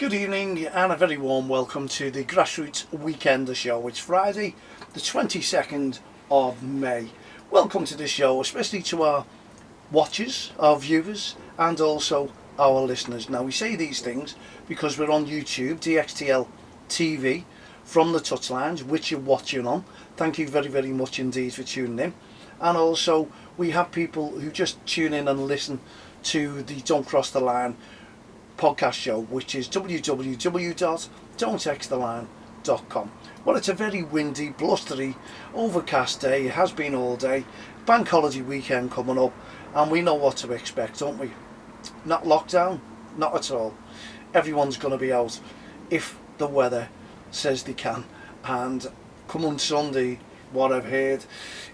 Good evening and a very warm welcome to the Grassroots Weekender Show. It's Friday the 22nd of May. Welcome to the show, especially to our watchers, our viewers and also our listeners. Now we say these things because we're on YouTube, DXTL TV from the touch lounge, which you're watching on. Thank you very, very much indeed for tuning in. And also we have people who just tune in and listen to the Don't Cross the Line podcast show, which is www.don'txtheline.com. Well, it's a very windy, blustery, overcast day. It has been all day. Bank holiday weekend coming up, and we know what to expect, don't we? Not lockdown, not at all. Everyone's going to be out if the weather says they can, and come on Sunday, what I've heard,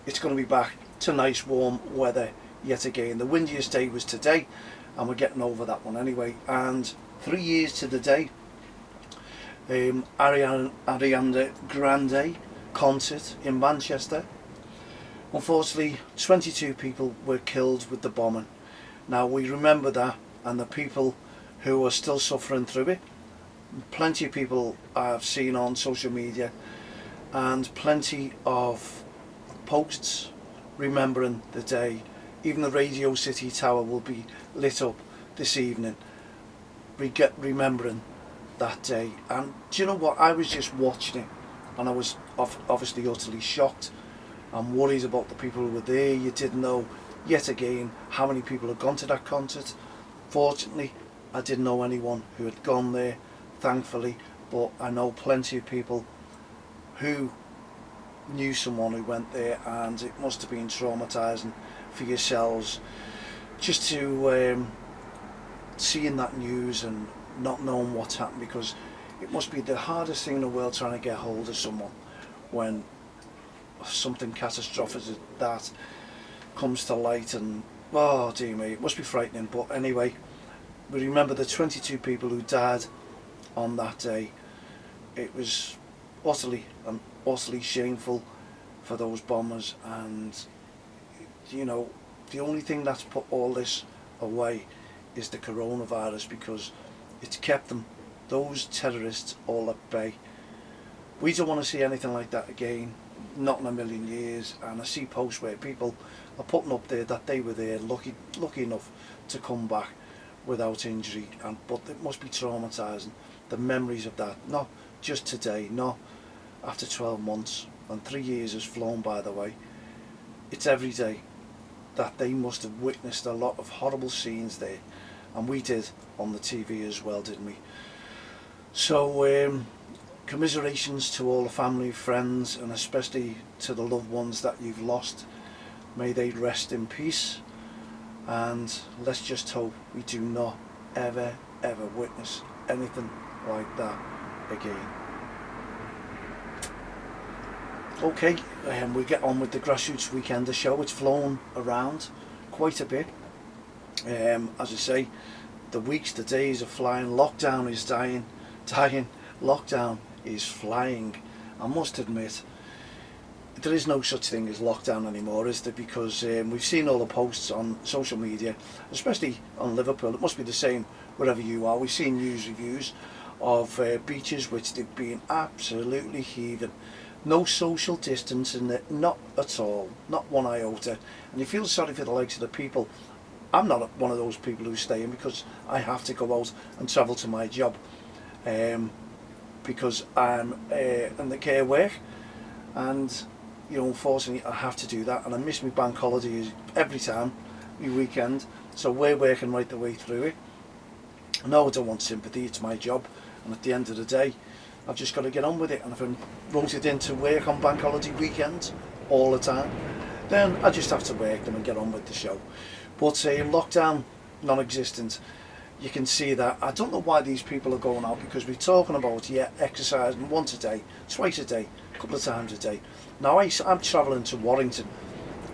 it's going to be back to nice warm weather yet again. The windiest day was today, and we're getting over that one anyway. And 3 years to the day, Ariana Grande concert in Manchester. Unfortunately, 22 people were killed with the bombing. Now we remember that, and the people who are still suffering through it. Plenty of people I've seen on social media, and plenty of posts remembering the day. Even the Radio City Tower will be lit up this evening, remembering that day. And do you know what? I was just watching it, and I was obviously utterly shocked and worried about the people who were there. You didn't know, yet again, how many people had gone to that concert. Fortunately, I didn't know anyone who had gone there, thankfully, but I know plenty of people who knew someone who went there, and it must have been traumatising for yourselves just to seeing that news and not knowing what's happened, because it must be the hardest thing in the world trying to get hold of someone when something catastrophic as that comes to light. And oh dear me, it must be frightening. But anyway, we remember the 22 people who died on that day. It was utterly shameful for those bombers, and you know, the only thing that's put all this away is the coronavirus, because it's kept them, those terrorists, all at bay. We don't want to see anything like that again, not in a million years. And I see posts where people are putting up there that they were there, lucky enough to come back without injury, but it must be traumatising, the memories of that, not just today, not after 12 months, and 3 years has flown by the way. It's every day that they must have witnessed a lot of horrible scenes there, and we did on the TV as well, didn't we? So commiserations to all the family, friends, and especially to the loved ones that you've lost. May they rest in peace, and let's just hope we do not ever witness anything like that again. Okay, we get on with the Grassroots Weekender Show. It's flown around quite a bit. As I say, the weeks, the days are flying. Lockdown is dying. Lockdown is flying. I must admit, there is no such thing as lockdown anymore, is there? Because we've seen all the posts on social media, especially on Liverpool. It must be the same wherever you are. We've seen news reviews of beaches which they've been absolutely heaving. No social distance in it, not at all, not one iota. And you feel sorry for the likes of the people. I'm not one of those people who stay in because I have to go out and travel to my job, because I'm in the care work, and you know, unfortunately I have to do that, and I miss my bank holidays every time, my weekend. So we're working right the way through it. No, I don't want sympathy, it's my job, and at the end of the day I've just got to get on with it. And if I'm rotated into work on bank holiday weekends all the time, then I just have to work them and get on with the show. But lockdown, non-existent. You can see that. I don't know why these people are going out, because we're talking about, yeah, exercising once a day, twice a day, a couple of times a day. Now I'm travelling to Warrington,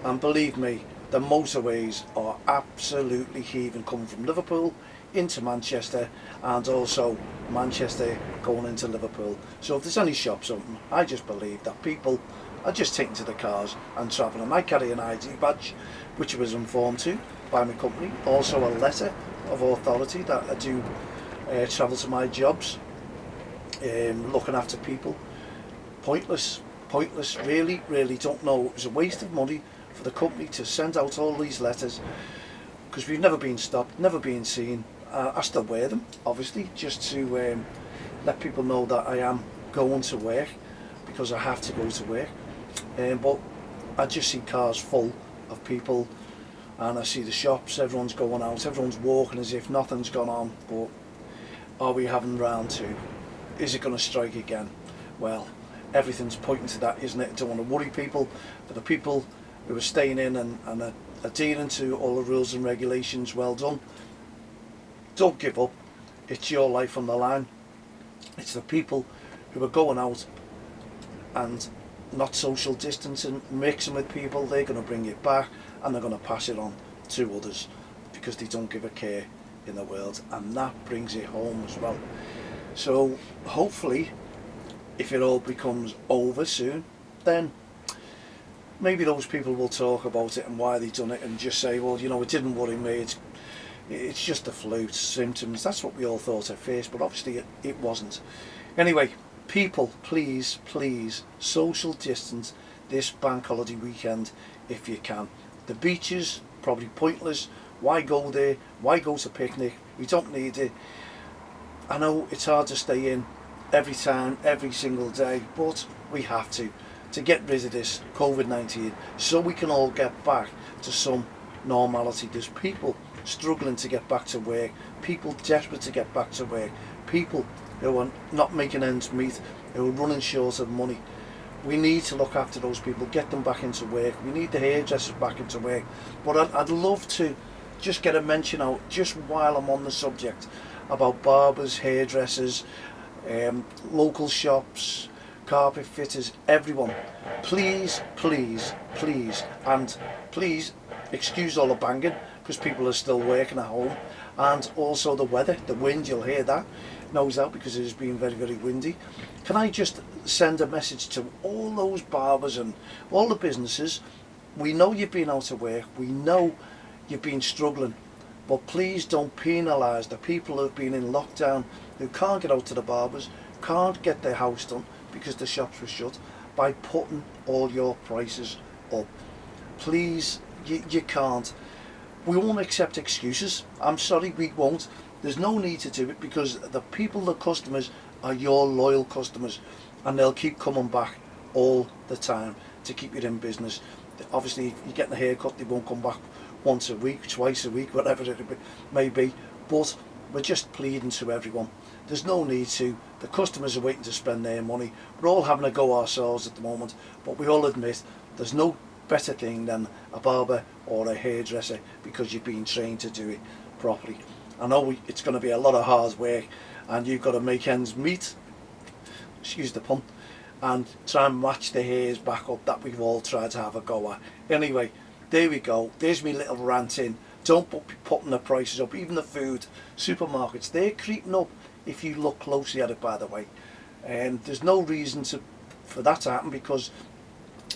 and believe me, the motorways are absolutely heaving, coming from Liverpool into Manchester, and also Manchester going into Liverpool. So if there's any shops open, I just believe that people are just taking to the cars and travelling. I carry an ID badge, which I was informed to by my company, also a letter of authority that I do travel to my jobs, looking after people. Pointless, really don't know. It was a waste of money for the company to send out all these letters, because we've never been stopped, never been seen. I still wear them, obviously, just to let people know that I am going to work, because I have to go to work. But I just see cars full of people, and I see the shops, everyone's going out, everyone's walking as if nothing's gone on. But are we having round two? Is it going to strike again? Well, everything's pointing to that, isn't it? I don't want to worry people. For the people who are staying in and are adhering to all the rules and regulations, well done. Don't give up. It's your life on the line. It's the people who are going out and not social distancing, mixing with people. They're going to bring it back, and they're going to pass it on to others, because they don't give a care in the world, and that brings it home as well. So hopefully, if it all becomes over soon, then maybe those people will talk about it and why they've done it, and just say, well, you know, it didn't worry me, it's just the flu symptoms. That's what we all thought at first, but obviously it wasn't. Anyway, people, please social distance this bank holiday weekend if you can. The beaches, probably pointless. Why go there? Why go to picnic? We don't need it. I know it's hard to stay in every time, every single day, but we have to get rid of this COVID-19, so we can all get back to some normality. There's people struggling to get back to work, people desperate to get back to work, people who are not making ends meet, who are running short of money. We need to look after those people, get them back into work. We need the hairdressers back into work. But I'd love to just get a mention out, just while I'm on the subject, about barbers, hairdressers, local shops, carpet fitters, everyone. Please, and please excuse all the banging, because people are still working at home, and also the weather, the wind, you'll hear that, nose out, because it has been very windy. Can I just send a message to all those barbers and all the businesses? We know you've been out of work, we know you've been struggling, but please don't penalise the people who have been in lockdown, who can't get out to the barbers, can't get their house done because the shops were shut, by putting all your prices up. Please, you can't. We won't accept excuses. I'm sorry, we won't. There's no need to do it, because the people, the customers, are your loyal customers, and they'll keep coming back all the time to keep you in business. Obviously, if you're getting a haircut, they won't come back once a week, twice a week, whatever it may be. But we're just pleading to everyone. There's no need to. The customers are waiting to spend their money. We're all having a go ourselves at the moment, but we all admit there's no better thing than a barber or a hairdresser, because you've been trained to do it properly. I know it's going to be a lot of hard work, and you've got to make ends meet, excuse the pun, and try and match the hairs back up that we've all tried to have a go at. Anyway, there we go. There's me little rant in. Don't be putting the prices up. Even the food supermarkets, they're creeping up if you look closely at it, by the way. And there's no reason for that to happen, because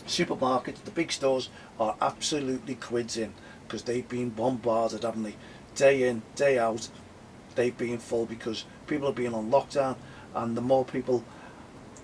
supermarkets, the big stores, are absolutely quids in, because they've been bombarded, haven't they? Day in, day out, they've been full, because people have been on lockdown, and the more people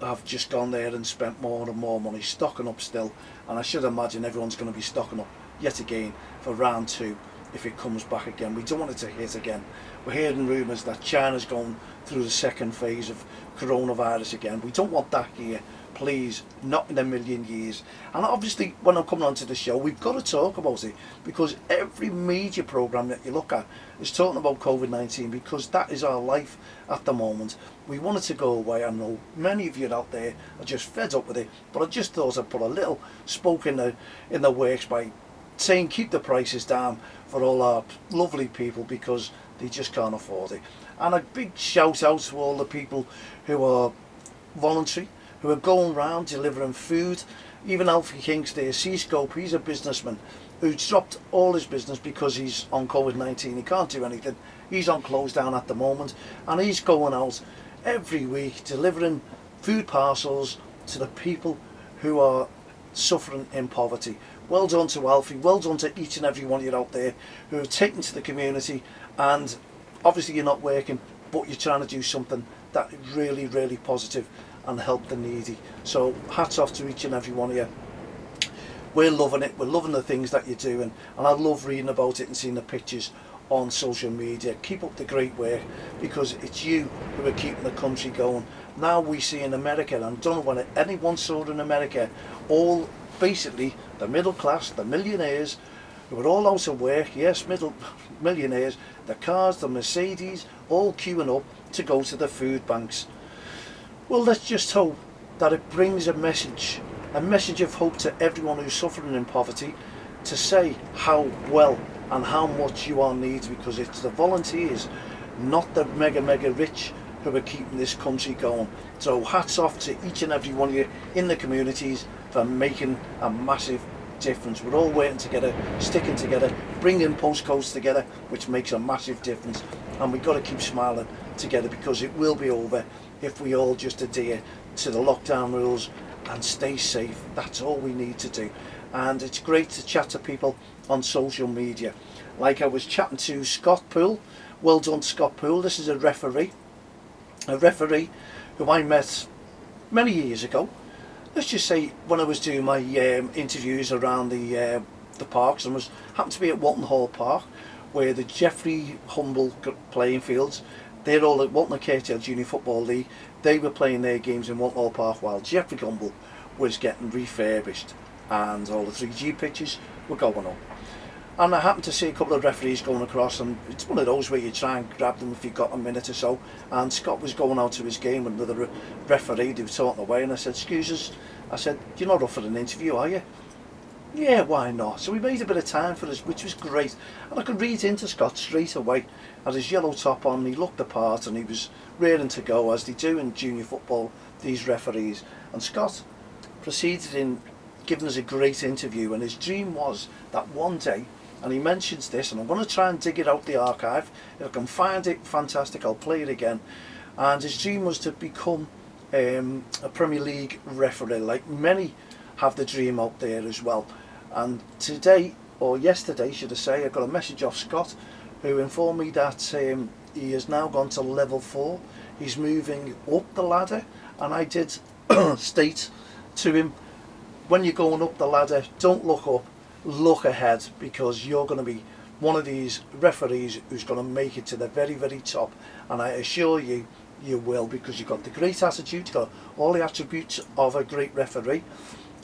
have just gone there and spent more and more money stocking up still. And I should imagine everyone's going to be stocking up yet again for round two if it comes back again. We don't want it to hit again. We're hearing rumours that China's going through the second phase of coronavirus again. We don't want that here. Please, not in a million years. And obviously, when I'm coming onto the show, we've got to talk about it, because every media programme that you look at is talking about COVID-19, because that is our life at the moment. We want it to go away. I know many of you out there are just fed up with it, but I just thought I'd put a little spoke in the works by saying keep the prices down for all our lovely people, because they just can't afford it. And a big shout out to all the people who are voluntary, who are going around delivering food. Even Alfie Kingsley, Seascope, he's a businessman who's dropped all his business because he's on COVID-19. He can't do anything. He's on close down at the moment, and he's going out every week delivering food parcels to the people who are suffering in poverty. Well done to Alfie, well done to each and every one of you out there who have taken to the community. And obviously you're not working, but you're trying to do something that is really, really positive and help the needy. So hats off to each and every one of you. We're loving it. We're loving the things that you're doing, and I love reading about it and seeing the pictures on social media. Keep up the great work, because it's you who are keeping the country going. Now we see in America, and I don't know when anyone saw in America, all basically the middle class, the millionaires, who are all out of work, yes, millionaires, the cars, the Mercedes, all queuing up to go to the food banks. Well, let's just hope that it brings a message of hope to everyone who's suffering in poverty, to say how well and how much you are needed, because it's the volunteers, not the mega rich, who are keeping this country going. So hats off to each and every one of you in the communities for making a massive difference. We're all working together, sticking together, bringing postcodes together, which makes a massive difference, and we've got to keep smiling together, because it will be over if we all just adhere to the lockdown rules and stay safe. That's all we need to do. And it's great to chat to people on social media. Like I was chatting to Scott Poole. Well done, Scott Poole. This is a referee who I met many years ago. Let's just say when I was doing my interviews around the parks, and happened to be at Walton Hall Park, where the Jeffrey Humble playing fields, they're all at Walton KTL Junior Football League. They were playing their games in Walton Hall Park while Jeffrey Humble was getting refurbished, and all the 3G pitches were going up. And I happened to see a couple of referees going across, and it's one of those where you try and grab them if you've got a minute or so. And Scott was going out to his game with another referee, they were talking away, and I said, "Excuse us," I said, "You're not up for an interview, are you?" "Yeah, why not?" So we made a bit of time for us, which was great. And I could read into Scott straight away. Had his yellow top on, he looked the part, and he was raring to go, as they do in junior football, these referees. And Scott proceeded in giving us a great interview, and his dream was that one day, and he mentions this, and I'm going to try and dig it out the archive. If I can find it, fantastic, I'll play it again. And his dream was to become a Premier League referee, like many have the dream out there as well. And today, or yesterday should I say, I got a message off Scott, who informed me that he has now gone to level 4. He's moving up the ladder, and I did state to him, when you're going up the ladder, don't look up, look ahead, because you're going to be one of these referees who's going to make it to the very top, and I assure you, you will, because you've got the great attitude, you've got all the attributes of a great referee.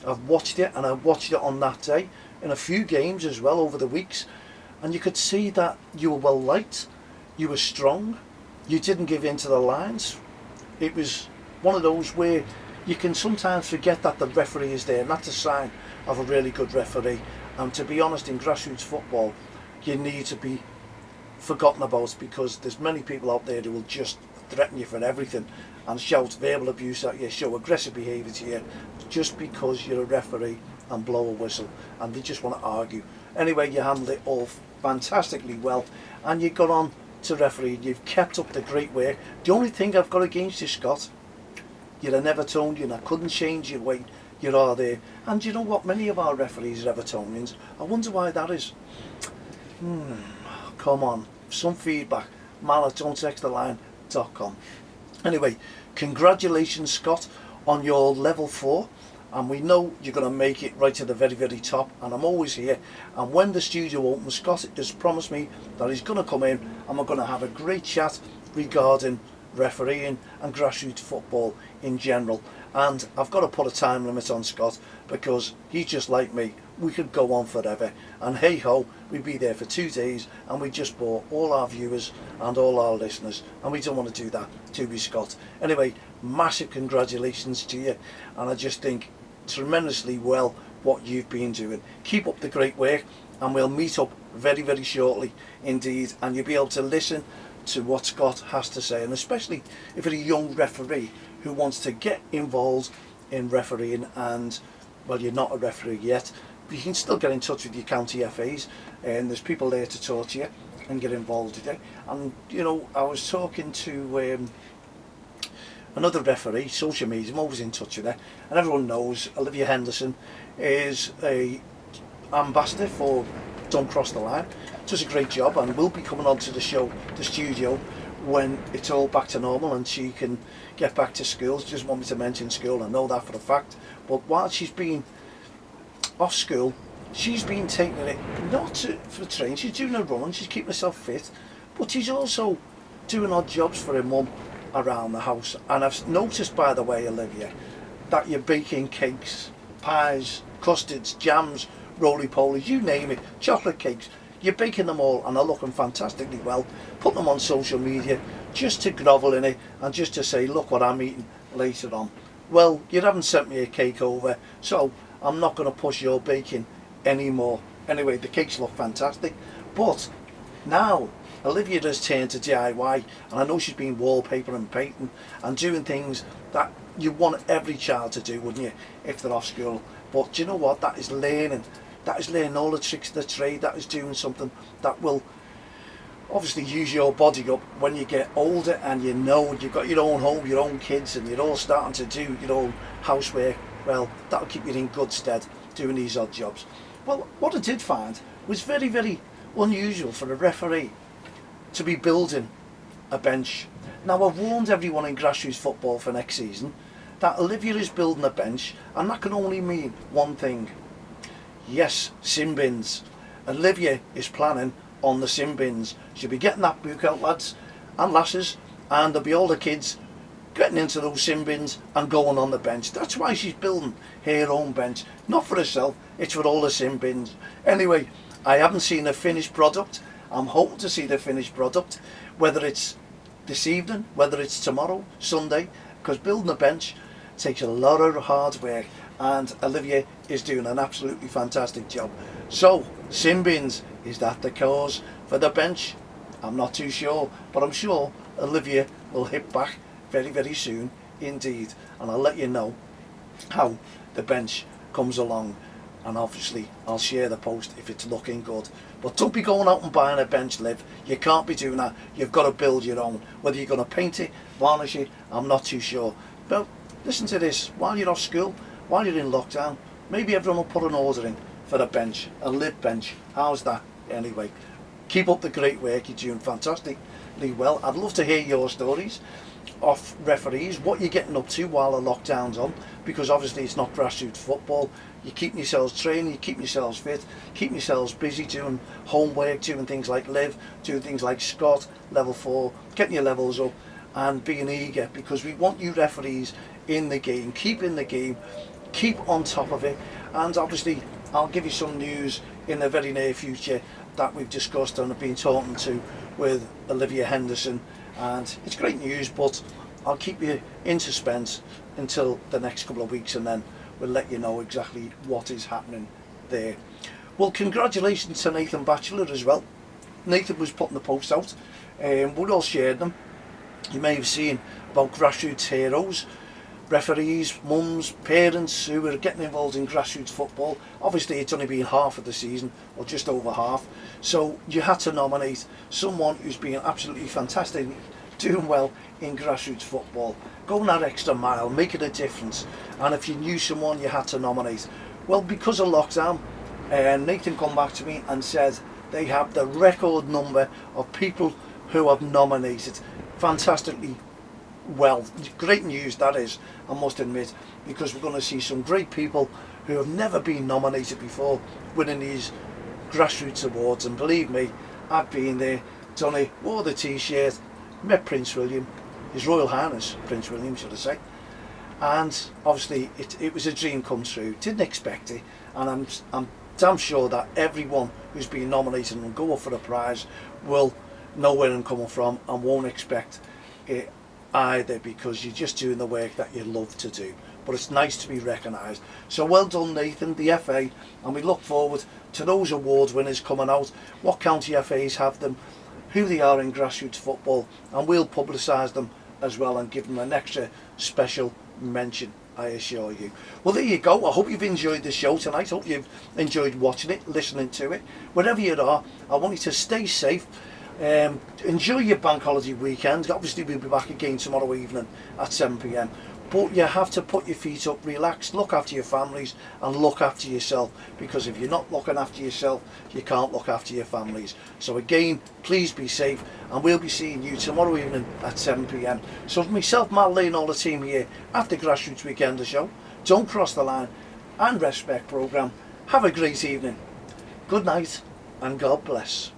I've watched it, and I watched it on that day in a few games as well over the weeks, and you could see that you were well liked, you were strong, you didn't give in to the lines. It was one of those where you can sometimes forget that the referee is there, and that's a sign of a really good referee. And to be honest, in grassroots football, you need to be forgotten about, because there's many people out there who will just threaten you for everything and shout verbal abuse at you, show aggressive behaviour to you, just because you're a referee, and blow a whistle, and they just want to argue. Anyway, you handled it all fantastically well, and you got on to referee. You've kept up the great work. The only thing I've got against you, Scott, you're an Evertonian, and I couldn't change your way. You are there. And you know what? Many of our referees are Evertonians. I wonder why that is. Come on. Some feedback. mal@don'texttheline.com. Anyway, congratulations, Scott, on your level 4. And we know you're going to make it right to the very top. And I'm always here. And when the studio opens, Scott has promised me that he's going to come in, and we're going to have a great chat regarding refereeing and grassroots football in general. And I've got to put a time limit on Scott, because he's just like me. We could go on forever, and hey ho, we'd be there for 2 days, and we just bore all our viewers and all our listeners, and we don't want to do that, do we, Scott? Anyway, massive congratulations to you, and I just think tremendously well what you've been doing. Keep up the great work, and we'll meet up very shortly indeed, and you'll be able to listen to what Scott has to say, and especially if you're a young referee who wants to get involved in refereeing, and well, you're not a referee yet, but you can still get in touch with your county FAs, and there's people there to talk to you and get involved with it. And you know, I was talking to another referee, social media, I'm always in touch with her, and everyone knows Olivia Henderson is a ambassador for Don't Cross the Line. Does a great job, and will be coming on to the show, the studio, when it's all back to normal and she can get back to school. She doesn't want me to mention school, I know that for a fact, but while she's been off school, she's been taking it for training. She's doing her running, she's keeping herself fit, but she's also doing odd jobs for her mum around the house. And I've noticed, by the way, Olivia, that you're baking cakes, pies, custards, jams, roly-polies, you name it, chocolate cakes. You're baking them all and are looking fantastically well. Put them on social media just to grovel in it and just to say, look what I'm eating later on. Well, you haven't sent me a cake over, so I'm not going to push your baking anymore. Anyway, the cakes look fantastic. But now Olivia has turned to DIY, and I know she's been wallpaper and painting and doing things that you want every child to do, wouldn't you, if they're off school. But do you know what? That is learning. That is learning all the tricks of the trade. That is doing something that will obviously use your body up when you get older, and you know you've got your own home, your own kids, and you're all starting to do your own housework. Well, that'll keep you in good stead doing these odd jobs. Well, what I did find was very, very unusual for a referee to be building a bench. Now, I've warned everyone in grassroots football for next season that Olivia is building a bench, and that can only mean one thing. Yes, sin bins. Olivia is planning on the sin bins. She'll be getting that book out, lads and lasses, and there'll be all the kids getting into those sin bins and going on the bench. That's why she's building her own bench. Not for herself, it's for all the sin bins. Anyway, I haven't seen the finished product. I'm hoping to see the finished product, whether it's this evening, whether it's tomorrow, Sunday, because building a bench takes a lot of hard work, and Olivia is doing an absolutely fantastic job. So, sin bins, is that the cause for the bench? I'm not too sure, but I'm sure Olivia will hit back very, very soon indeed, and I'll let you know how the bench comes along, and obviously I'll share the post if it's looking good. But don't be going out and buying a bench, Liv. You can't be doing that. You've got to build your own. Whether you're going to paint it, varnish it, I'm not too sure. But listen to this, while you're off school, while you're in lockdown, maybe everyone will put an order in for a bench, a Liv bench. How's that? Anyway, keep up the great work. You're doing fantastically well. I'd love to hear your stories of referees, what you're getting up to while the lockdown's on, because obviously it's not grassroots football. You're keeping yourselves training, you're keeping yourselves fit, keeping yourselves busy doing homework, doing things like Liv, doing things like Scott, level 4, getting your levels up and being eager, because we want you referees in the game. Keep in the game, keep on top of it, and obviously I'll give you some news in the very near future that we've discussed and have been talking to with Olivia Henderson, and it's great news, but I'll keep you in suspense until the next couple of weeks, and then we'll let you know exactly what is happening there. Well, congratulations to Nathan Batchelor as well. Nathan was putting the posts out, and we all shared them. You may have seen about grassroots heroes, referees, mums, parents who are getting involved in grassroots football. Obviously it's only been half of the season, or just over half, so you had to nominate someone who's been absolutely fantastic, doing well in grassroots football, going that extra mile, making a difference. And if you knew someone you had to nominate, well, because of lockdown, Nathan come back to me and said they have the record number of people who have nominated fantastically well. Great news that is, I must admit, because we're going to see some great people who have never been nominated before winning these grassroots awards. And believe me, I've been there, done it, wore the t-shirt, met Prince William, His Royal Highness Prince William should I say, and obviously it was a dream come true. Didn't expect it, and I'm damn sure that everyone who's been nominated and go up for a prize will know where I'm coming from and won't expect it either, because you're just doing the work that you love to do. But it's nice to be recognised. So well done, Nathan, the FA, and we look forward to those award winners coming out, what county FAs have them, who they are in grassroots football, and we'll publicise them as well and give them an extra special mention, I assure you. Well, there you go. I hope you've enjoyed the show tonight. Hope you've enjoyed watching it, listening to it. Wherever you are, I want you to stay safe. Enjoy your bank holiday weekend. Obviously we'll be back again tomorrow evening at 7 p.m. But you have to put your feet up, relax, look after your families and look after yourself, because if you're not looking after yourself, you can't look after your families. So again, please be safe, and we'll be seeing you tomorrow evening at 7 p.m. So for myself, Matt Lee and all the team here at the Grassroots Weekender Show, Don't Cross the Line and Respect programme, have a great evening. Good night and God bless.